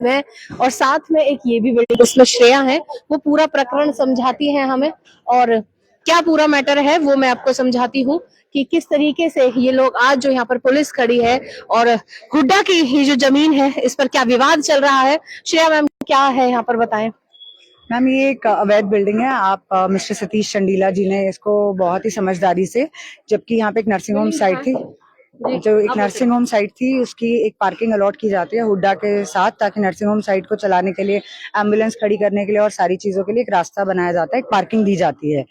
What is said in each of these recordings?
है और साथ में एक ये भी बिल्डिंग उसमें श्रेया है, वो पूरा प्रकरण समझाती है हमें और क्या पूरा मैटर है वो मैं आपको समझाती हूँ कि किस तरीके से ये लोग आज जो यहाँ पर पुलिस खड़ी है और हुड्डा की ये जो जमीन है इस पर क्या विवाद चल रहा है। श्रेया मैम क्या है यहाँ पर बताएं। मैम ये एक अवैध बिल्डिंग है। आप मिस्टर सतीश चंडीला जी ने इसको बहुत ही समझदारी से, जबकि यहाँ पे एक नर्सिंग होम साइट थी, जो एक नर्सिंग होम साइट थी उसकी एक पार्किंग अलॉट की जाती है हुड्डा के साथ, ताकि नर्सिंग होम साइट को चलाने के लिए, एम्बुलेंस खड़ी करने के लिए और सारी चीजों के लिए एक रास्ता बनाया जाता है, एक पार्किंग दी जाती है।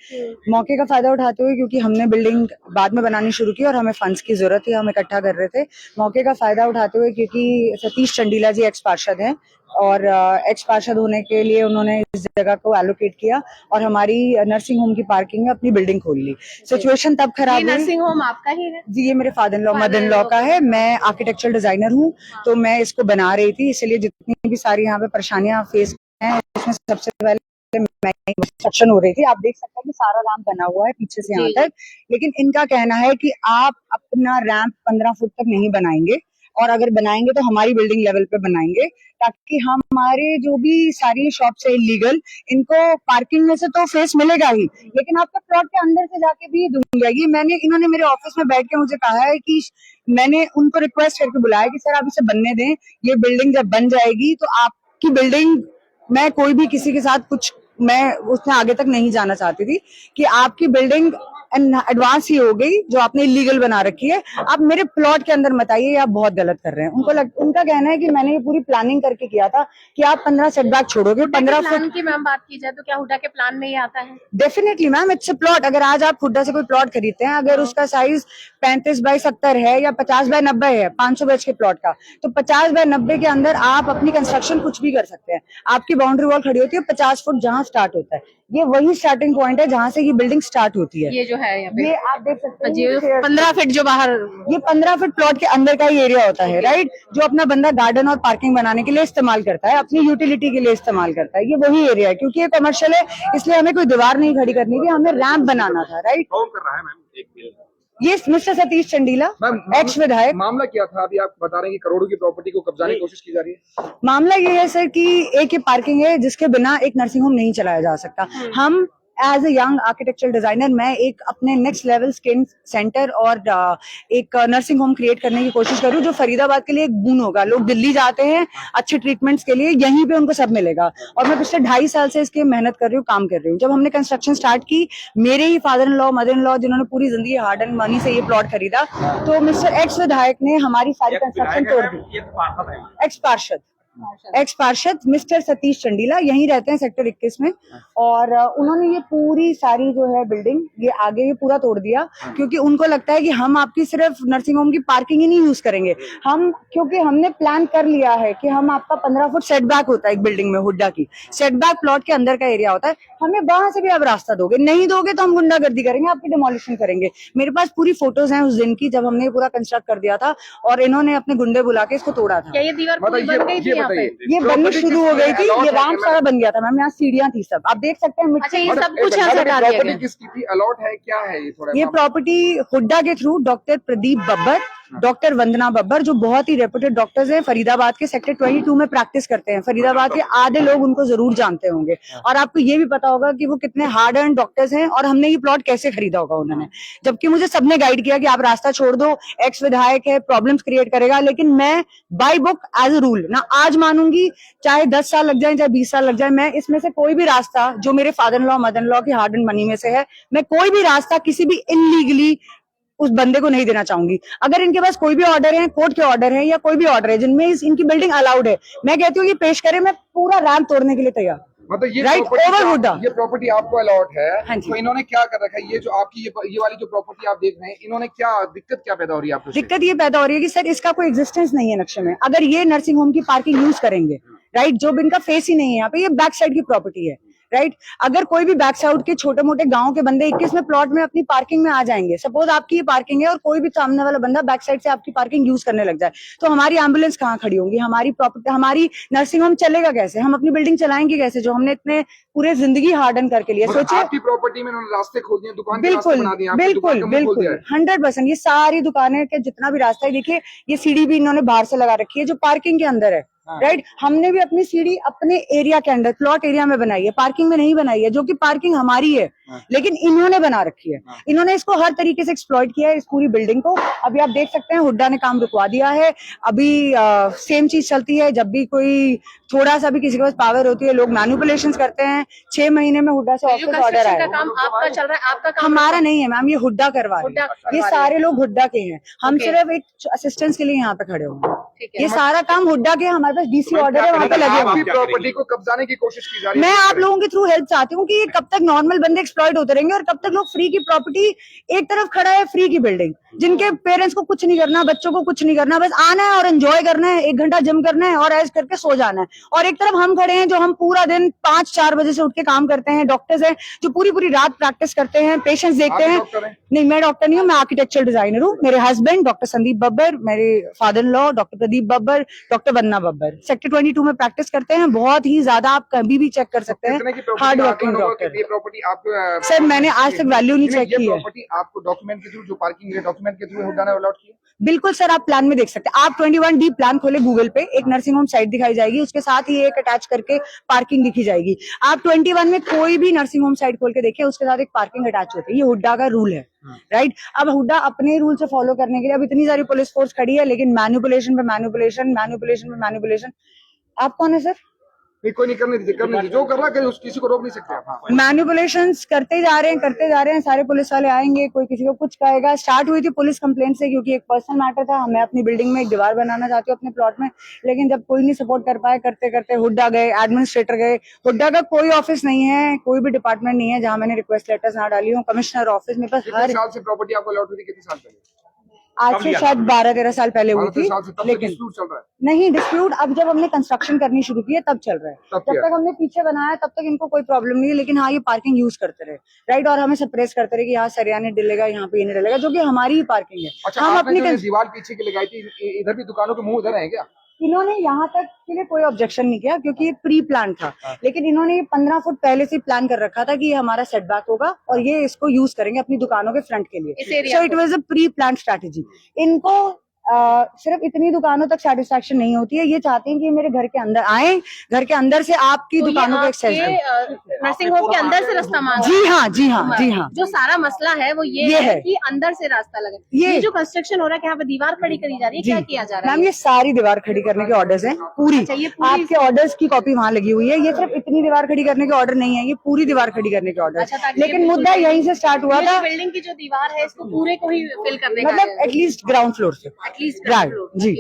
मौके का फायदा उठाते हुए, क्योंकि हमने बिल्डिंग बाद में बनानी शुरू की और हमें फंड्स की जरूरत थी, हम इकट्ठा कर रहे थे, मौके का फायदा उठाते हुए, क्योंकि सतीश चंडीला जी एक्स पार्षद हैं और एक्स पार्षद होने के लिए उन्होंने इस जगह को एलोकेट किया और हमारी नर्सिंग होम की पार्किंग में अपनी बिल्डिंग खोल ली। सिचुएशन तब खराब हुई। नर्सिंग होम आपका ही है जी, ये मेरे फादर लॉ मदर लॉ का है। मैं आर्किटेक्चरल डिजाइनर हूँ, तो मैं इसको बना रही थी, इसलिए जितनी भी सारी यहाँ पे परेशानियां फेस हैं इसमें सबसे पहले कंस्ट्रक्शन हो रही थी। आप देख सकते हैं कि सारा रैंप बना हुआ है पीछे से यहाँ तक, लेकिन इनका कहना है कि आप अपना रैंप 15 फुट तक नहीं बनाएंगे और अगर बनाएंगे तो हमारी बिल्डिंग लेवल पे बनाएंगे, ताकि हमारे जो भी सारी शॉप्स है इलीगल, इनको पार्किंग में से तो फेस मिलेगा ही, लेकिन आपका प्लॉट के अंदर से जाके भी धुल जाएगी। इन्होंने मेरे ऑफिस में बैठ के मुझे कहा है कि मैंने उनको रिक्वेस्ट करके बुलाया कि सर आप इसे बनने दें, ये बिल्डिंग जब बन जाएगी तो आपकी बिल्डिंग, मैं कोई भी किसी के साथ कुछ, मैं उसमें आगे तक नहीं जाना चाहती थी कि आपकी बिल्डिंग एडवांस ही हो गई जो आपने इलीगल बना रखी है, आप मेरे प्लॉट के अंदर मत आइए, आप बहुत गलत कर रहे हैं। उनका कहना है कि मैंने ये पूरी प्लानिंग करके किया था कि आप 15 सेटबैक छोड़ोगे, 15 फुट की मैम बात की जाए तो क्या हुड्डा के प्लान में ही आता है? Definitely ma'am, it's a plot. अगर आज आप हुड्डा से कोई प्लॉट खरीदते हैं, अगर उसका साइज 35x70 है या 50x90 है 500 गज के प्लॉट का, तो 50x90 के अंदर आप अपनी कंस्ट्रक्शन कुछ भी कर सकते हैं। आपकी बाउंड्री वॉल खड़ी होती है 50 फुट जहां स्टार्ट होता है, ये वही स्टार्टिंग पॉइंट है जहां से ये बिल्डिंग स्टार्ट होती है। ये जो है ये आप देख सकते हैं 15 फीट जो बाहर, ये 15 फीट प्लॉट के अंदर का ही एरिया होता है, राइट, जो अपना बंदा गार्डन और पार्किंग बनाने के लिए इस्तेमाल करता है, अपनी यूटिलिटी के लिए इस्तेमाल करता है, ये वही एरिया है। क्योंकि ये कमर्शियल है इसलिए हमें कोई दीवार नहीं खड़ी करनी थी, हमें रैंप बनाना था, राइट। कौन कर रहा है मैम एक ये मिस्टर सतीश चंडीला, एक्स विधायक। मामला क्या था? अभी आप बता रहे हैं कि करोड़ों की प्रॉपर्टी को कब्जाने की कोशिश की जा रही है। मामला ये है सर कि एक ये पार्किंग है जिसके बिना एक नर्सिंग होम नहीं चलाया जा सकता। हम as a young architectural designer, मैं एक अपने नेक्स्ट लेवल स्किन सेंटर और एक नर्सिंग होम क्रिएट करने की कोशिश कर रही हूँ, जो फरीदाबाद के लिए एक बून होगा। लोग दिल्ली जाते हैं अच्छे ट्रीटमेंट्स के लिए, यहीं पे उनको सब मिलेगा, और मैं पिछले 2.5 साल से इसकी मेहनत कर रही हूँ, काम कर रही हूँ। जब हमने कंस्ट्रक्शन स्टार्ट की, मेरे ही father in law mother in law, जिन्होंने पूरी जिंदगी हार्ड एंड मनी से ये प्लॉट खरीदा, तो मिस्टर एक्स विधायक ने हमारी सारी कंस्ट्रक्शन तोड़ दी। एक्स पार्षद मिस्टर सतीश चंडीला यहीं रहते हैं सेक्टर 21 में, और उन्होंने ये पूरी सारी जो है बिल्डिंग, ये आगे ये पूरा तोड़ दिया, क्योंकि उनको लगता है कि हम आपकी सिर्फ नर्सिंग होम की पार्किंग ही नहीं यूज करेंगे, क्योंकि हमने प्लान कर लिया है कि हम आपका 15 फुट सेटबैक होता है एक बिल्डिंग में, हुड्डा की सेटबैक प्लॉट के अंदर का एरिया होता है, हमें वहां से भी आप रास्ता दोगे, नहीं दोगे तो हम गुंडागर्दी करेंगे, आपकी डिमोलिशन करेंगे। मेरे पास पूरी फोटोज हैं उस दिन की, जब हमने पूरा कंस्ट्रक्ट कर दिया था और इन्होंने अपने गुंडे बुला के इसको तोड़ा था। क्या ये दीवार पूरी बन गई थी? ये बननी शुरू हो गई थी, ये रैंप सारा बन गया था मैम, यहाँ सीढ़ियां थी सब, आप देख सकते हैं मिट्टी। ये सब कुछ यहाँ से हटा दिया गया। किसकी थी? अलॉट है, क्या है ये? थोड़ा ये प्रॉपर्टी हुड्डा के through doctor Pradeep Babbar, doctor Vandana Babbar, जो बहुत ही रेपुटेड डॉक्टर्स हैं, फरीदाबाद के सेक्टर 22 में प्रैक्टिस करते हैं। फरीदाबाद के आधे लोग उनको जरूर जानते होंगे, और आपको ये भी पता होगा कि वो कितने हार्ड एंड डॉक्टर्स हैं, और हमने ये प्लॉट कैसे खरीदा होगा उन्होंने, जबकि मुझे सबने गाइड किया कि आप रास्ता छोड़ दो, एक्स विधायक है, प्रॉब्लम्स क्रिएट करेगा, लेकिन मैं by book as a rule ना आज मानूंगी, चाहे 10 साल लग जाए चाहे 20 साल लग जाए, मैं इसमें से कोई भी रास्ता जो मेरे father in law mother in law की हार्ड एंड मनी में से है, मैं कोई भी रास्ता किसी भी इनलीगली उस बंदे को नहीं देना चाहूंगी। अगर इनके पास कोई भी ऑर्डर है, कोर्ट के ऑर्डर है या कोई भी ऑर्डर है जिनमें इनकी बिल्डिंग अलाउड है, मैं कहती हूँ ये पेश करें, मैं पूरा रैंप तोड़ने के लिए तैयार। मतलब ये राइट ओवर हुड्डा, ये प्रॉपर्टी आपको अलॉट है। हाँ जी। तो इन्होंने क्या कर रखा है? ये जो आपकी ये वाली जो प्रॉपर्टी आप देख रहे हैं, इन्होंने क्या दिक्कत क्या पैदा हो रही है आपको? दिक्कत ये पैदा हो रही है कि सर इसका कोई एग्जिस्टेंस नहीं है नक्शे में। अगर ये नर्सिंग होम की पार्किंग यूज करेंगे, राइट, जो इनका फेस ही नहीं है यहाँ पे, ये बैक साइड की प्रॉपर्टी है, राइट। अगर कोई भी बैक साइड के छोटे मोटे गांव के बंदे 21 में प्लॉट में अपनी पार्किंग में आ जाएंगे, सपोज आपकी ये पार्किंग है और कोई भी सामने वाला बंदा बैक साइड से आपकी पार्किंग यूज करने लग जाए, तो हमारी एम्बुलेंस कहाँ खड़ी होंगी, हमारी प्रॉपर्टी, हमारी नर्सिंग होम चलेगा कैसे, हम अपनी बिल्डिंग चलाएंगे कैसे, जो हमने इतने पूरे जिंदगी हार्डन करके लिए। सोचिए आपकी प्रॉपर्टी में उन्होंने रास्ते खोल दिए, दुकान के रास्ते बिल्कुल बना दिए, बिल्कुल बिल्कुल 100%। ये सारी दुकानें के जितना भी रास्ता है, देखिए ये सीढ़ी भी इन्होंने बाहर से लगा रखी है जो पार्किंग के अंदर है, राइट। हमने भी अपनी सीढ़ी अपने एरिया के अंदर प्लॉट एरिया में बनाई है, पार्किंग में नहीं बनाई है, जो कि पार्किंग हमारी है, लेकिन इन्होंने बना रखी है। इन्होंने इसको हर तरीके से एक्सप्लॉइट किया है, इस पूरी बिल्डिंग को। अभी आप देख सकते हैं हुड्डा ने काम रुकवा दिया है। अभी सेम चीज चलती है, जब भी कोई थोड़ा सा भी किसी के पास पावर होती है, लोग मैनिपुलेशन करते हैं। 6 महीने में हुड्डा से ऑफिस ऑर्डर आया। काम आपका चल रहा है, आपका काम हमारा नहीं है मैम, ये हुड्डा करवा रहे हैं। ये सारे लोग हुड्डा के हैं, हम सिर्फ एक असिस्टेंस के लिए यहाँ पे खड़े होंगे। ये सारा काम हुड्डा के, हमारे पास डीसी ऑर्डर है, वहाँ पे लगे हुए हैं। प्रॉपर्टी को कब्जाने की कोशिश की जा रही है। मैं आप लोगों के थ्रू हेल्प चाहती हूँ कि ये कब तक नॉर्मल बंदे एक्सप्लॉइट होते रहेंगे और कब तक लोग फ्री की प्रॉपर्टी, एक तरफ खड़ा है फ्री की बिल्डिंग, जिनके पेरेंट्स को कुछ नहीं करना, बच्चों को कुछ नहीं करना, बस आना है और एंजॉय करना है, 1 घंटा जिम करना है और ऐसे करके सो जाना है। और एक तरफ हम खड़े हैं जो हम पूरा दिन 5-4 बजे से उठ के काम करते हैं, डॉक्टर्स हैं जो पूरी पूरी रात प्रैक्टिस करते हैं, पेशेंट्स देखते हैं। नहीं, मैं डॉक्टर नहीं हूँ, मैं आर्किटेक्चरल डिजाइनर हूँ। मेरे हस्बैंड डॉक्टर संदीप बब्बर, मेरे father in law doctor Pradeep Babbar, doctor Vanna Babbar sector 22 में प्रैक्टिस करते हैं। बहुत ही ज्यादा, आप कभी भी चेक कर सकते हैं, हार्ड वर्किंग डॉक्टर। ये प्रॉपर्टी आप सर मैंने आज तक वैल्यू नहीं चेक की है। प्रॉपर्टी आपको डॉक्यूमेंट के थ्रू, जो पार्किंग है डॉक्यूमेंट के थ्रू हुड्डा ने अलॉट की है? बिल्कुल सर, आप प्लान में देख सकते हैं। आप 21D प्लान खोले गूगल पे, एक नर्सिंग होम साइट दिखाई जाएगी, उसके साथ ही एक अटैच करके पार्किंग दिखी जाएगी। आप 21 में कोई भी नर्सिंग होम साइट खोल के देखिए, उसके साथ एक पार्किंग अटैच होती है। ये हुड्डा का रूल है, राइट। अब हुड्डा अपने रूल से फॉलो करने के लिए अब इतनी सारी पुलिस फोर्स खड़ी है, लेकिन मैनिपुलेशन पे मैनिपुलेशन, मैनिपुलेशन पे मैनिपुलेशन। आप कौन है सर? कोई नहीं, करने दीजिए, जो कर रहा है किसी को रोक नहीं सकते आप। मैनिपुलेशंस करते जा रहे हैं, सारे पुलिस वाले आएंगे, कोई किसी को कुछ कहेगा। स्टार्ट हुई थी पुलिस कंप्लेंट से, क्योंकि एक पर्सनल मैटर था। मैं अपनी बिल्डिंग में एक दीवार बनाना चाहती हूँ अपने प्लॉट में, लेकिन जब कोई नहीं सपोर्ट कर पाए, करते करते हुड्डा गए, एडमिनिस्ट्रेटर गए। हुड्डा का कोई ऑफिस नहीं है, कोई भी डिपार्टमेंट नहीं है जहाँ मैंने रिक्वेस्ट लेटर्स ना डाली हूँ। कमिश्नर ऑफिस में बस हर साल से प्रॉपर्टी आपको अलॉट हुई थी, कितने साल पहले? आज से शायद 12-13 साल पहले हुई थी, लेकिन डिस्प्यूट चल रहा है। नहीं, डिस्प्यूट अब जब हमने कंस्ट्रक्शन करनी शुरू की है तब चल रहा है। जब तक हमने पीछे बनाया तब तक इनको कोई प्रॉब्लम नहीं है, लेकिन हाँ ये पार्किंग यूज करते रहे, राइट। और हमें सप्रेस करते रहे कि यहाँ सरिया नहीं डलेगा, यहाँ पे ये नहीं डलेगा, जो कि हमारी ही पार्किंग है। अच्छा, हम अपनी दीवार पीछे की लगाई थी, इधर भी दुकानों के मुंह उधर है क्या? इन्होंने यहाँ तक के लिए कोई ऑब्जेक्शन नहीं किया, क्योंकि ये प्री प्लान था। लेकिन इन्होंने 15 फुट पहले से प्लान कर रखा था कि ये हमारा सेटबैक होगा और ये इसको यूज करेंगे अपनी दुकानों के फ्रंट के लिए। So it was a pre plan strategy. इनको सिर्फ इतनी दुकानों तक सेटिस्फैक्शन नहीं होती है, ये चाहते हैं कि मेरे घर के अंदर आए, घर के अंदर से आपकी दुकानों को एक्सेस करें। नर्सिंग होम के अंदर से रास्ता मांग जी हाँ, जी हाँ, जी हाँ। जो सारा मसला है वो ये है कि अंदर से रास्ता लगे। ये जो कंस्ट्रक्शन हो रहा है, यहाँ पे दीवार खड़ी करी जा रही है, क्या किया जा रहा है? मैम ये सारी दीवार खड़ी करने के ऑर्डर्स हैं, पूरी। आपके ऑर्डर्स की कॉपी वहाँ लगी हुई है। ये सिर्फ इतनी दीवार खड़ी करने के ऑर्डर नहीं है, ये पूरी दीवार खड़ी करने के ऑर्डर। लेकिन मुद्दा यहीं से स्टार्ट हुआ था, बिल्डिंग की जो दीवार है इसको पूरे को ही फिल करने का, मतलब एटलीस्ट ग्राउंड फ्लोर से, एटलीस्ट जी।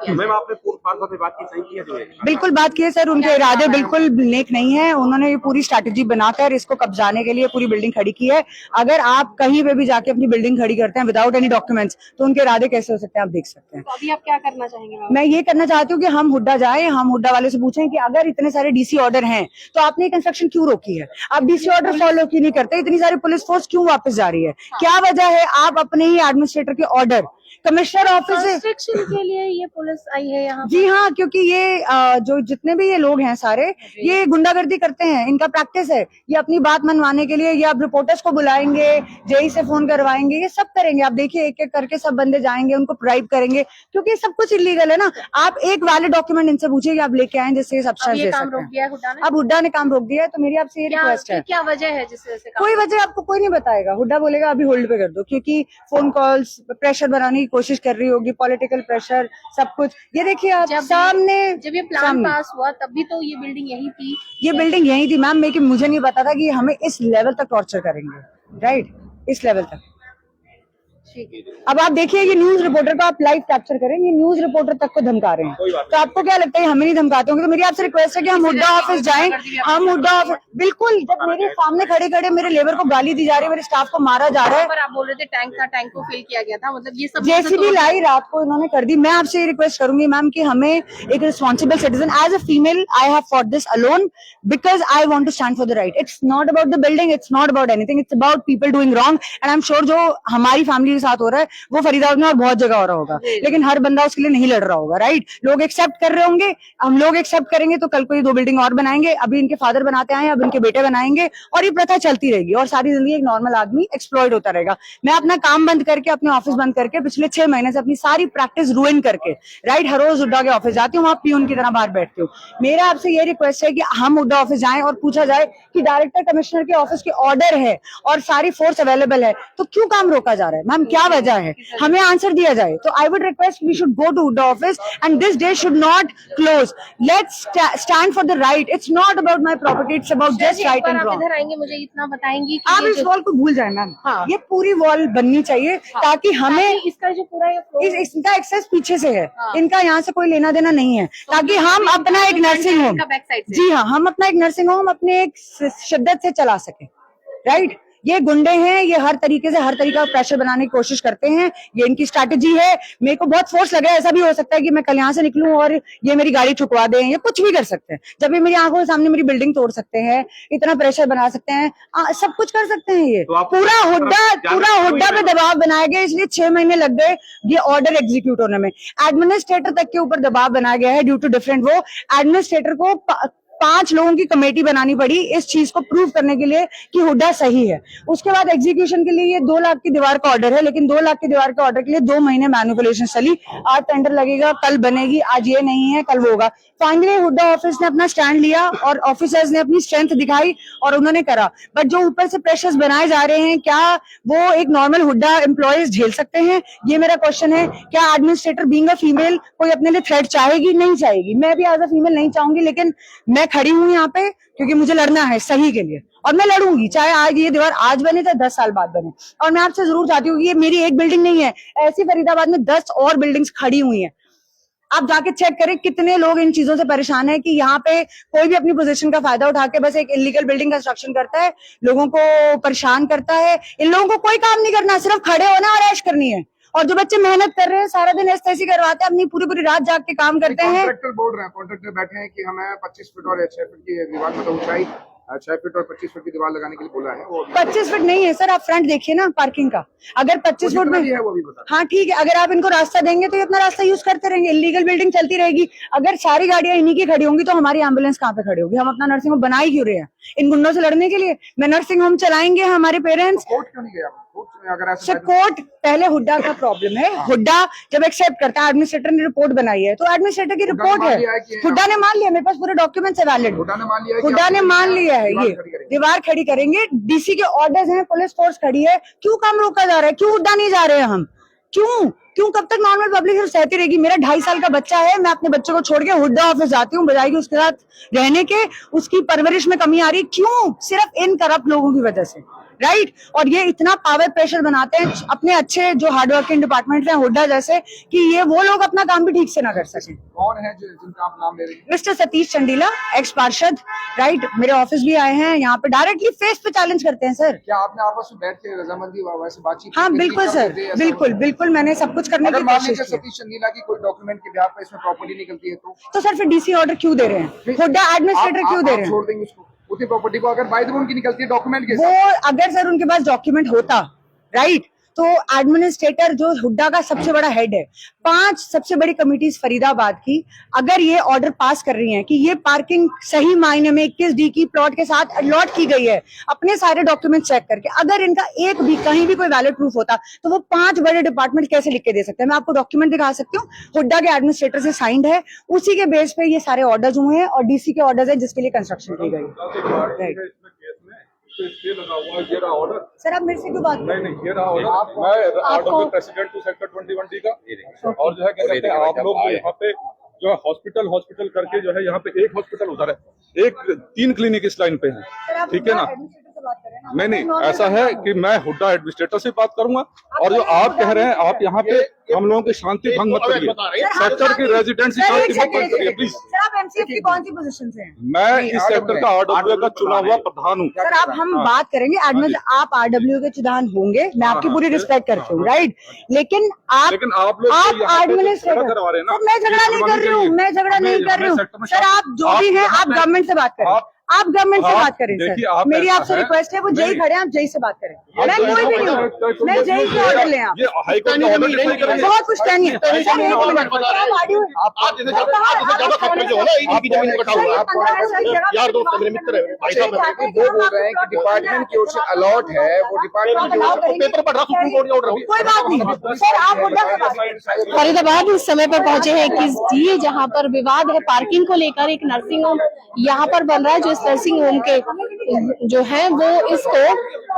मैम आपने पूर्व बात की, सही किया? बिल्कुल बात की है सर, उनके इरादे बिल्कुल नेक नहीं है। उन्होंने ये पूरी स्ट्रैटेजी बनाकर इसको कब्जाने के लिए पूरी बिल्डिंग खड़ी की है। अगर आप कहीं पे भी जाके अपनी बिल्डिंग खड़ी करते हैं विदाउट एनी डॉक्यूमेंट्स, तो उनके इरादे कैसे हो सकते हैं आप देख सकते हैं। तो अभी आप क्या करना चाहेंगे? मैं ये करना चाहती हूँ कि हम हुड्डा जाएं, हम हुड्डा वाले से पूछें कि अगर इतने सारे डीसी ऑर्डर हैं तो आपने ये कंस्ट्रक्शन क्यों रोकी है? आप डीसी ऑर्डर फॉलो क्यों नहीं करते? इतनी सारी पुलिस फोर्स क्यों वापस जा रही है? क्या वजह है? आप अपने ही एडमिनिस्ट्रेटर के ऑर्डर कमिश्नर ऑफिस से कंस्ट्रक्शन के लिए ये पुलिस आई है यहाँ? जी हाँ, क्योंकि ये जो जितने भी ये लोग हैं सारे, ये गुंडागर्दी करते हैं, इनका प्रैक्टिस है। ये अपनी बात मनवाने के लिए, ये अब रिपोर्टर्स को बुलाएंगे, जेई से फोन करवाएंगे, ये सब करेंगे। आप देखिए एक एक करके सब बंदे जाएंगे, उनको ब्राइब करेंगे, क्योंकि सब कुछ इलीगल है ना। आप एक वैलिड डॉक्यूमेंट इनसे पूछिए कि आप लेके आए जिससे सब्सटेंस दे सकते हैं। अब हुड्डा ने काम रोक दिया है, तो मेरी आपसे ये रिक्वेस्ट है। क्या वजह है जिससे कोई वजह आपको कोई नहीं बताएगा। हुड्डा बोलेगा अभी होल्ड पे कर दो, क्योंकि फोन कॉल्स प्रेशर बनाने की कोशिश कर रही होगी, पॉलिटिकल प्रेशर, सब कुछ। ये देखिए आप सामने, जब ये प्लान पास हुआ तब भी तो ये बिल्डिंग यही थी। ये बिल्डिंग यही थी मैम, लेकिन मुझे नहीं पता था कि हमें इस लेवल तक टॉर्चर करेंगे, राइट, इस लेवल तक। अब आप देखिए ये न्यूज रिपोर्टर को आप लाइव कैप्चर करें, ये न्यूज रिपोर्टर तक को धमका रहे हैं। तो आपको क्या लगता है हमें नहीं धमकाते होंगे? तो मेरी आपसे रिक्वेस्ट है कि हम हुड्डा ऑफिस जाएं, हम हुड्डा ऑफिस बिल्कुल। जब मेरे सामने खड़े खड़े मेरे लेबर को गाली दी जा रही है, मेरे स्टाफ को मारा जा रहा है। आप बोल रहे थे टैंक था, टैंक को फिल किया गया था, मतलब ये सब जेसीबी लाई रात को इन्होंने कर दी। मैं आपसे ये रिक्वेस्ट करूंगी मैम कि हमें एक responsible citizen, as a female I have fought this alone because I want to stand for the right. It's not about the building, it's not about anything, it's about people doing wrong. And I am sure जो हमारी family के साथ हो रहा है वो फरीदाबाद में और बहुत जगह हो रहा होगा, लेकिन हर बंदा उसके लिए नहीं लड़ रहा होगा, राइट। लोग एक्सेप्ट कर रहे होंगे, हम लोग एक्सेप्ट करेंगे तो कल को ये 2 बिल्डिंग और बनाएंगे, अभी इनके फादर बनाते आए, अब इनके बेटे बनाएंगे, और ये प्रथा चलती रहेगी और सारी जिंदगी एक नॉर्मल आदमी एक्सप्लॉइट होता रहेगा। मैं अपना काम बंद करके, अपने ऑफिस बंद करके पिछले 6 महीने से अपनी सारी प्रैक्टिस रुइन करके, राइट, हर रोज हुड्डा के ऑफिस जाती हूँ, वहां पियून की तरह बाहर बैठती हूँ। मेरा आपसे ये रिक्वेस्ट है कि हम हुड्डा ऑफिस जाएं और पूछा जाए कि डायरेक्टर कमिश्नर के ऑफिस के ऑर्डर है और सारी फोर्स अवेलेबल है तो क्यों काम रोका जा रहा है, मैम क्या वजह है, हमें आंसर दिया जाए। तो I would request we should go to HUDA office and this day should not close. Let's stand for the right, it's not about my property, it's about just right and wrong. इधर आएंगे, मुझे इतना बताएंगी कि आप इस वॉल को भूल जाए मैम, हाँ। ये पूरी वॉल बननी चाहिए ताकि हमें इसका जो पूरा ये इसका एक्सेस पीछे से है, हाँ। इनका यहाँ से कोई लेना देना नहीं है, ताकि हम अपना एक नर्सिंग होम, बैक साइड से, जी हाँ, हम अपना एक नर्सिंग होम अपने एक शिद्दत से चला सके, राइट। ये गुंडे हैं, ये हर तरीके से हर तरीका प्रेशर बनाने की कोशिश करते हैं, ये इनकी स्ट्रैटेजी है। मेरे को बहुत फोर्स लग रहा है, ऐसा भी हो सकता है कि मैं कल यहाँ से निकलूं और ये मेरी गाड़ी ठुकवा दें, ये कुछ भी कर सकते हैं, जब ये मेरी आंखों के सामने मेरी बिल्डिंग तोड़ सकते हैं, इतना प्रेशर बना सकते हैं, सब कुछ कर सकते हैं। ये तो पूरा हुड्डा पे दबाव बनाया गया, इसलिए 6 महीने लग गए ये ऑर्डर एग्जीक्यूट होने में। एडमिनिस्ट्रेटर तक के ऊपर दबाव बनाया गया है ड्यू टू डिफरेंट, वो एडमिनिस्ट्रेटर को 5 लोगों की कमेटी बनानी पड़ी इस चीज को प्रूव करने के लिए कि हुड्डा सही है। उसके बाद एग्जीक्यूशन के लिए ये 2 लाख की दीवार का ऑर्डर है, लेकिन 2 लाख की दीवार के ऑर्डर के लिए 2 महीने मैनिपुलेशन चली। आज टेंडर लगेगा, कल बनेगी, आज ये नहीं है कल वो होगा। फाइनली हुड्डा ऑफिस ने अपना स्टैंड लिया और ऑफिसर्स ने अपनी स्ट्रेंथ दिखाई और उन्होंने करा। बट जो ऊपर से प्रेशर्स बनाए जा रहे हैं, क्या वो एक नॉर्मल हुड्डा एम्प्लॉयज झेल सकते हैं, ये मेरा क्वेश्चन है। क्या एडमिनिस्ट्रेटर बीइंग अ फीमेल कोई अपने लिए थ्रेट चाहेगी? नहीं चाहेगी। मैं भी एज अ फीमेल नहीं चाहूंगी, लेकिन मैं खड़ी हूँ यहाँ पे क्योंकि मुझे लड़ना है सही के लिए, और मैं लड़ूंगी, चाहे आज ये दीवार आज बने चाहे 10 साल बाद बने। और मैं आपसे जरूर चाहती हूँ कि ये मेरी एक बिल्डिंग नहीं है, ऐसी फरीदाबाद में 10 और बिल्डिंग्स खड़ी हुई हैं। आप जाके चेक करें कितने लोग इन चीजों से परेशान है कि यहाँ पे कोई भी अपनी पोजीशन का फायदा उठा के बस एक इलीगल बिल्डिंग कंस्ट्रक्शन करता है, लोगों को परेशान करता है। इन लोगों को कोई काम नहीं करना, सिर्फ खड़े होना और ऐश करनी है। और जो बच्चे मेहनत कर रहे हैं, सारा दिन ऐसे करवाते हैं, अपनी पूरी पूरी रात जाग के काम करते हैं। कॉन्ट्रैक्टर बोल रहे हैं, कॉन्ट्रैक्टर बैठे हैं कि हमें 25 फीट और 6 फीट की दीवार, मतलब ऊंचाई 6 फीट और 25 फीट की दीवार लगाने के लिए बोला है। वो 25 फीट नहीं है सर, आप फ्रंट देखिए ना पार्किंग का, अगर 25 फुट में है वो भी बता। हाँ ठीक है, अगर आप इनको रास्ता देंगे तो ये अपना रास्ता यूज करते रहेंगे, इलीगल बिल्डिंग चलती रहेगी। अगर सारी गाड़ियां इन्हीं की खड़ी होंगी तो हमारी एम्बुलेंस कहाँ पे खड़ी होगी? हम अपना नर्सिंग होम बना ही क्यों रहे हैं? इन गुंडों से लड़ने के लिए? मैं नर्सिंग होम चलाएंगे हमारे पेरेंट्स। कोर्ट क्यों नहीं गया? अगर ऐसा कोर्ट पहले हुड्डा का प्रॉब्लम है। हुड्डा जब एक्सेप्ट करता है, एडमिनिस्ट्रेटर ने रिपोर्ट बनाई है तो एडमिनिस्ट्रेटर की रिपोर्ट है, हुड्डा ने मान लिया, मेरे पास पूरे डॉक्यूमेंट्स है वैलिड, हुड्डा ने मान लिया है, ये दीवार खड़ी करेंगे। डीसी के ऑर्डर्स हैं, पुलिस फोर्स खड़ी है, क्यों काम रोका जा रहा है? क्यों हुड्डा नहीं जा रहे हैं हम? क्यों कब तक नॉर्मल पब्लिक सहती रहेगी? मेरा 2.5 साल का बच्चा है, मैं अपने बच्चे को छोड़ के हुड्डा ऑफिस जाती हूँ बजाय कि उसके साथ रहने के, उसकी परवरिश में कमी आ रही, क्यों? सिर्फ इन करप्ट लोगों की वजह से, राइट। और ये इतना पावर प्रेशर बनाते हैं अपने अच्छे जो हार्ड वर्किंग डिपार्टमेंट है हुड्डा जैसे, कि ये वो लोग अपना काम भी ठीक से ना कर सके। कौन है जिनका आप नाम ले रहे हैं? मिस्टर सतीश चंडीला, एक्स पार्षद, राइट, मेरे ऑफिस भी आए हैं, यहाँ पे डायरेक्टली फेस पे चैलेंज करते हैं सर। क्या आपने आपस में बैठ के रजामंदी वैसे बातचीत? हाँ बिल्कुल सर, बिल्कुल मैंने सब कुछ करने की कोशिश की। सतीश चंदीला की कोई डॉक्यूमेंट के बिहार पर इसमें प्रॉपर्टी निकलती है तो सर फिर डीसी ऑर्डर क्यों दे रहे हैं? हुड्डा एडमिनिस्ट्रेटर क्यों दे रहे हैं? छोड़ देंगे उसको, उतनी प्रॉपर्टी को, अगर बाय द वे उनकी निकलती है डॉक्यूमेंट के वो अगर सर उनके पास डॉक्यूमेंट होता, राइट, तो एडमिनिस्ट्रेटर जो हुड्डा का सबसे बड़ा हेड है, 5 सबसे बड़ी कमिटीज फरीदाबाद की अगर ये ऑर्डर पास कर रही हैं कि ये पार्किंग सही मायने में 21D की प्लॉट के साथ अलॉट की गई है, अपने सारे डॉक्यूमेंट चेक करके, अगर इनका एक भी कहीं भी कोई वैलिड प्रूफ होता तो वो 5 बड़े डिपार्टमेंट कैसे लिख के दे सकते हैं? मैं आपको डॉक्यूमेंट दिखा सकती हूँ, हुड्डा के एडमिनिस्ट्रेटर से साइंड है, उसी के बेस पे ये सारे ऑर्डर्स हुए हैं और डीसी के ऑर्डर्स है जिसके लिए कंस्ट्रक्शन की गई। स्टे लगा हुआ है, ये रहा ऑर्डर। सर आप मेरे से क्यों बात कर रहे हैं? नहीं, ये रहा ऑर्डर। मैं order president to sector 21D का, और जो है क्या कहते हैं आप लोग यहाँ पे जो है हॉस्पिटल करके जो है यहाँ पे एक हॉस्पिटल उधर है, 3 क्लिनिक इस लाइन पे है, ठीक है ना? नहीं, ऐसा है कि मैं हुड्डा एडमिनिस्ट्रेटर से बात करूंगा, और जो आप कह रहे हैं आप यहाँ पे हम लोगों की शांति भंग मत करिए, सेक्टर की रेजिडेंसी शांति भंग मत करिए प्लीज। सर आप एमसीएफ की कौन सी पोजीशन से हैं? मैं इस सेक्टर का आरडब्ल्यू का चुना हुआ प्रधान हूँ। सर आप हम बात करेंगे आप आरडब्ल्यू के प्रधान होंगे, मैं आपकी पूरी रिस्पेक्ट करती हूँ, राइट, लेकिन आप एडमिनिस्ट्रेटर, मैं झगड़ा नहीं कर रही हूँ, सर आप जो भी हैं आप गवर्नमेंट से बात करें, आप गवर्नमेंट से बात करें देखिए, सर, आप मेरी ऐसा आपसे है, रिक्वेस्ट है, वो जय खड़े हैं, आप जय से बात करें। मैं कोई भी नहीं हूँ, मैं जय से ऑर्डर लें आप। ये हाईकोर्ट का ऑर्डर नहीं करेंगे। बहुत कुछ नहीं है सर, एक मिनट। आप जैसे ज्यादा फैक्ट्री जो है ना इनकी जमीन में बैठा हुआ है यार दोस्त मेरे मित्र है भाई साहब वो बोल रहे हैं कि डिपार्टमेंट की ओर से अलॉट है, वो डिपार्टमेंट की ओर से पेपर पढ़ रहा सुप्रीम कोर्ट का ऑर्डर कोई बात नहीं सर, आप मुद्दा से बात करें। फरीदाबाद इस समय पर पहुंचे हैं कि जहां पर विवाद है पार्किंग को लेकर, एक नर्सिंग होम यहाँ पर बन रहा है, जो इस नर्सिंग होम के जो है वो इसको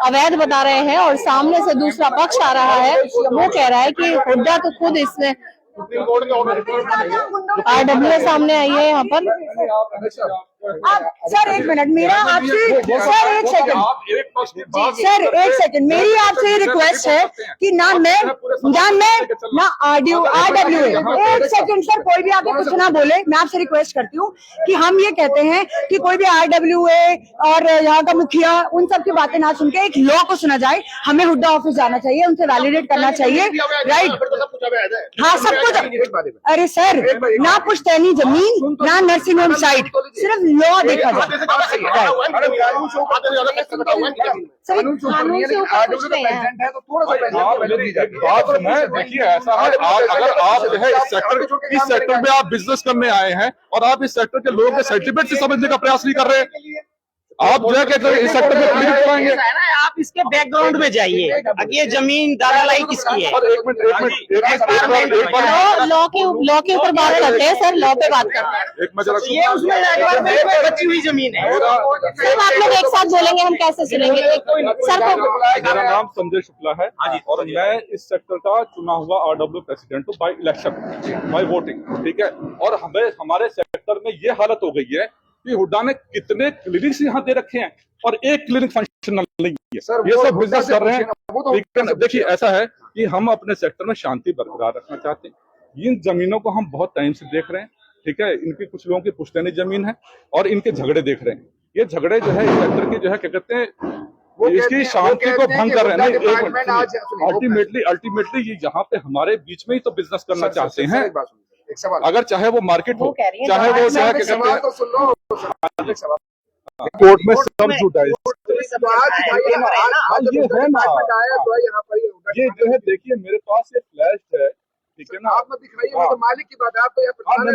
अवैध बता रहे हैं, और सामने से दूसरा पक्ष आ रहा है, वो कह रहा है कि हुड्डा तो खुद इसमें सुप्रीम कोर्ट के ऑर्डर RWA सामने आई है यहाँ पर। आप सर एक मिनट, मेरा आपसे सर एक सेकंड मेरी आपसे रिक्वेस्ट है कि ना मैं ना RWA, एक सेकंड सर, कोई भी आके कुछ ना बोले, मैं आपसे रिक्वेस्ट करती हूँ कि हम ये कहते हैं कि कोई भी RWA और यहाँ का मुखिया उन सब की बातें ना सुन के एक लॉ को सुना जाए। हमें हुड्डा ऑफिस जाना चाहिए, उनसे वैलिडेट करना चाहिए, राइट? हाँ सब कुछ। अरे सर, ना पुश्तैनी जमीन, ना नर्सिंग होम साइट, सिर्फ लॉ देखा जाए। कानून से ऊपर नहीं है, लेकिन RWA का प्रेसिडेंट है तो थोड़ा सा प्रेसिडेंट बात सुने, देखिए ऐसा है, अगर आप जो है इस सेक्टर में आप बिजनेस करने आए हैं और आप इस सेक्टर के लोगों के सर्टिफिकेट से समझने का प्रयास नहीं कर रहे हैं, आप जो है कि इस सेक्टर में क्लियर कराएंगे। आप इसके बैकग्राउंड में जाइए, अब ये जमीन दादालाई किसकी है? और एक मिनट लॉ के ऊपर बात करते हैं सर, लॉ पे बात करते हैं। एक मैं जरा ये उसमें एनवायरमेंट में बची हुई जमीन है। सिर्फ आप लोग एक साथ बोलेंगे, हम कैसे सुनेंगे? सर को मेरा नाम संजय शुक्ला है और मैं इस सेक्टर का चुना हुआ RWA प्रेसिडेंट हूँ बाई इलेक्शन, बाई वोटिंग, ठीक है। और हमारे सेक्टर में ये हालत हो गई है कि हुड्डा ने कितने क्लिनिक्स यहाँ दे रखे हैं और एक क्लिनिक फंक्शनल नहीं है। ये सब बिजनेस कर रहे हैं, ठीक है ना। देखिए ऐसा है कि हम अपने सेक्टर में शांति बरकरार रखना चाहते हैं। इन जमीनों को हम बहुत टाइम से देख रहे हैं, ठीक है। इनकी कुछ लोगों की पुश्तैनी जमीन है और इनके झगड़े देख रहे हैं। ये झगड़े जो है इस सेक्टर की जो है क्या कहते हैं, इसकी शांति को भंग कर रहे हैं। अल्टीमेटली ये यहाँ पे हमारे बीच में ही तो बिजनेस करना चाहते हैं। एक सवाल, अगर चाहे वो मार्केट हो, चाहे वो सवाल तो सुन लो। कोर्ट में सब झूठा है। ये जो है देखिए मेरे पास ये फ्लैश है, ठीक है ना। आप मत दिखाइए, वो तो मालिक की बात है। आप तो यहाँ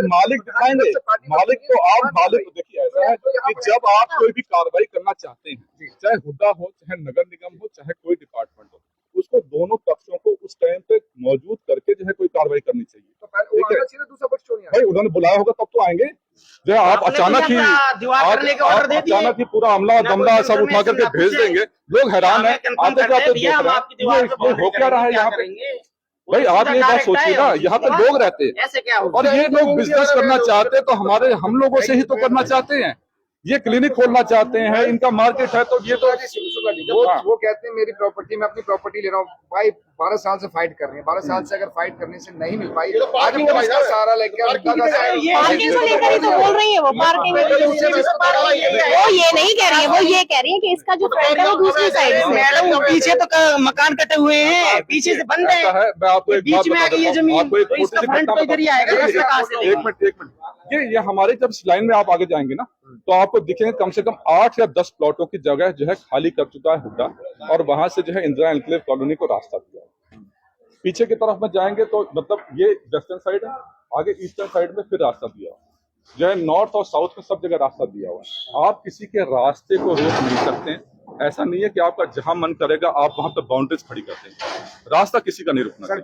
मालिक दिखाएंगे, मालिक तो आप मालिक। देखिए ऐसा है कि जब आप कोई भी कार्रवाई करना चाहते हैं, चाहे हुड्डा हो, चाहे नगर निगम हो, चाहे कोई डिपार्टमेंट हो, उसको दोनों पक्षों को उस टाइम पे मौजूद करके जो है कोई कार्रवाई करनी चाहिए। ठीक है भाई, उन्होंने बुलाया होगा तब तो आएंगे। जो है आप अचानक ही पूरा अमला दमला सब उठा करके भेज देंगे, लोग हैरान है। आते जाते देख रहे हैं हो क्या रहा है यहाँ पे। भाई आप ये बात सोचिए ना, यहाँ पे लोग रहते हैं और ये लोग बिजनेस करना चाहते हैं तो हम लोगों से ही तो करना चाहते हैं। ये क्लिनिक खोलना चाहते हैं, इनका मार्केट है, तो ये तो वो कहते हैं मेरी प्रॉपर्टी, मैं अपनी प्रॉपर्टी ले रहा हूँ। भाई 12 साल से फाइट कर रहे हैं, 12 साल से अगर फाइट करने से नहीं मिल पाई, आगे पुलिस का सहारा लेके पार्किंग को लेकर ही तो बोल रही है वो। पार्किंग वो ये नहीं कह रही है, वो ये कह रही है कि इसका जो फ्रंट है वो दूसरी साइड से। मैडम पीछे तो मकान कटे हुए हैं, पीछे से बंद है। मैं आपको बीच में आ गई ये जमीन, तो इसका फ्रंट तो इधर ही आएगा। एक मिनट ये हमारे जब इस लाइन में आप आगे जाएंगे ना, तो आपको दिखेंगे कम से कम 8 या 10 प्लॉटों की जगह जो है खाली कर चुका है हुड्डा, और वहां से जो है इंदिरा एनक्लेव कॉलोनी को रास्ता दिया। पीछे की तरफ में जाएंगे तो मतलब ये वेस्टर्न साइड है, आगे ईस्टर्न साइड में फिर रास्ता दिया हुआ, जो है नॉर्थ और साउथ में सब जगह रास्ता दिया हुआ है। आप किसी के रास्ते को रोक नहीं सकते हैं। ऐसा नहीं है कि आपका जहां मन करेगा आप वहां पे बाउंड्रीज खड़ी करते हैं। रास्ता किसी का नहीं रुकना चाहिए।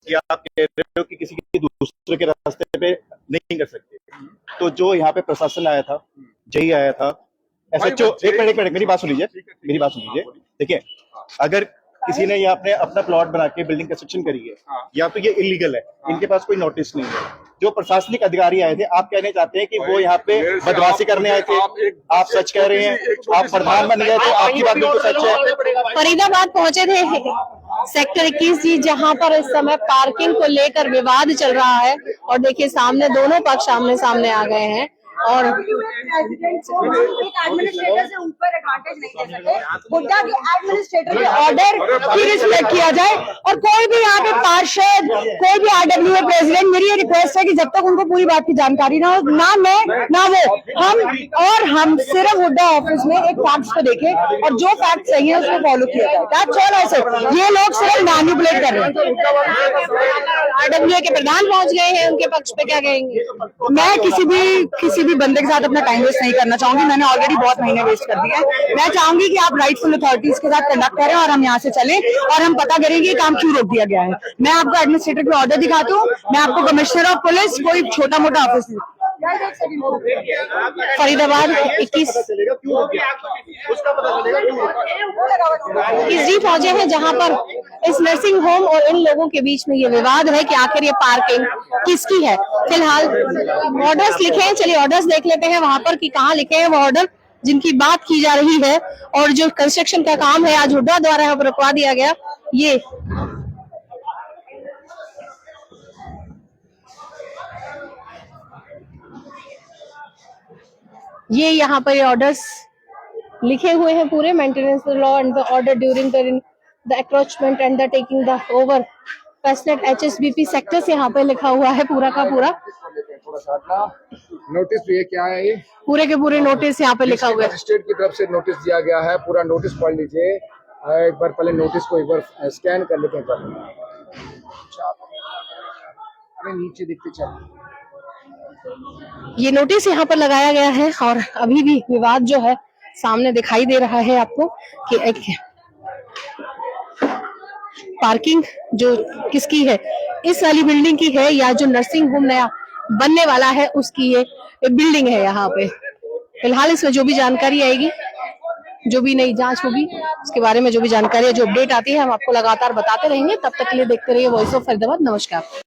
कि आप कह रहे हो कि किसी के दूसरे के रास्ते पे नहीं कर सकते, तो जो यहाँ पे प्रशासन आया था, जय आया था, SHO, एक मिनट मेरी बात सुनिए। देखिए, अगर किसी ने यहाँ पे अपना प्लॉट बना के बिल्डिंग कंस्ट्रक्शन करी है, या तो ये इलीगल है, इनके पास कोई नोटिस नहीं है। जो प्रशासनिक अधिकारी आए थे, आप कहने चाहते हैं कि वो यहाँ पे बदमाशी करने आए थे, आप सच कह रहे हैं। आप प्रधान बन गए तो आपकी बात बिल्कुल सच है। फरीदाबाद पहुंचे थे सेक्टर 21 जहां पर इस समय पार्किंग को लेकर विवाद चल रहा है, और देखिए सामने दोनों पक्ष आमने सामने आ गए हैं। और एक एडमिनिस्ट्रेटर से ऊपर एडवांटेज नहीं दे सकते। हुड्डा के एडमिनिस्ट्रेटर के ऑर्डर की रिस्पेक्ट किया जाए और कोई भी यहाँ पे पार्षद, कोई भी आरडब्ल्यूए प्रेसिडेंट, मेरी ये रिक्वेस्ट है कि जब तक उनको पूरी बात की जानकारी ना हो, ना मैं ना वो, हम सिर्फ हुड्डा ऑफिस में एक फैक्ट्स को देखें और जो फैक्ट सही है उसको फॉलो किया जाए। दैट्स ऑल आई से। ये लोग सिर्फ मैनिपुलेट कर रहे हैं। आरडब्ल्यूए के प्रधान पहुंच गए हैं, उनके पक्ष पे क्या कहेंगे? मैं किसी भी बंदे के साथ अपना टाइम वेस्ट नहीं करना चाहूंगी। मैंने ऑलरेडी बहुत महीने वेस्ट कर दिए हैं। मैं चाहूंगी कि आप राइटफुल अथॉरिटीज के साथ कंडक्ट करें और हम यहाँ से चलें और हम पता करें कि ये काम क्यों रोक दिया गया है। मैं आपको एडमिनिस्ट्रेटर के ऑर्डर दिखाती हूँ, मैं आपको कमिश्नर ऑफ पुलिस, कोई छोटा मोटा ऑफिस फरीदाबाद 21 जी पहुंचे हैं, जहां पर इस नर्सिंग होम और इन लोगों के बीच में ये विवाद है कि आखिर ये पार्किंग किसकी है। फिलहाल ऑर्डर्स लिखे हैं, चलिए ऑर्डर्स देख लेते हैं वहां पर कि कहाँ लिखे हैं वो ऑर्डर जिनकी बात की जा रही है। और जो कंस्ट्रक्शन का काम है आज हुड्डा द्वारा यहाँ पर रुकवा दिया गया। ये यहाँ पर ऑर्डर्स लिखे हुए हैं पूरे, maintenance law and the order during the encroachment and the taking the over पेस्टनेट HSBP सेक्टर्स यहाँ पे लिखा हुआ है पूरा का पूरा। नोटिस ये क्या है, ये पूरे के पूरे नोटिस यहाँ पे लिखा हुआ है। मजिस्ट्रेट की तरफ से नोटिस दिया गया है। पूरा नोटिस पढ़ लीजिए एक बार, पहले नोटिस को एक बार स्कैन कर लेते हैं। अरे नीचे दिखते चल, ये नोटिस यहाँ पर लगाया गया है और अभी भी विवाद जो है सामने दिखाई दे रहा है आपको कि एक पार्किंग जो किसकी है, इस वाली बिल्डिंग की है या जो नर्सिंग होम नया बनने वाला है उसकी ये बिल्डिंग है यहाँ पे। फिलहाल इसमें जो भी जानकारी आएगी, जो भी नई जांच होगी उसके बारे में जो भी जानकारी है, जो अपडेट आती है हम आपको लगातार बताते रहेंगे। तब तक के लिए देखते रहिए वॉइस ऑफ फरीदाबाद। नमस्कार।